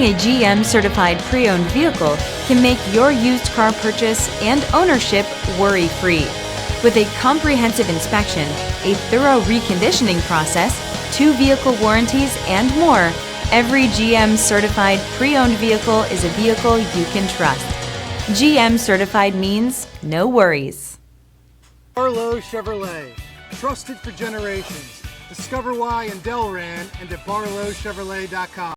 Owning a GM certified pre-owned vehicle can make your used car purchase and ownership worry-free. With a comprehensive inspection, a thorough reconditioning process, 2 vehicle warranties, and more, every GM certified pre-owned vehicle is a vehicle you can trust. GM certified means no worries. Barlow Chevrolet, trusted for generations. Discover why in Delran and at barlowchevrolet.com.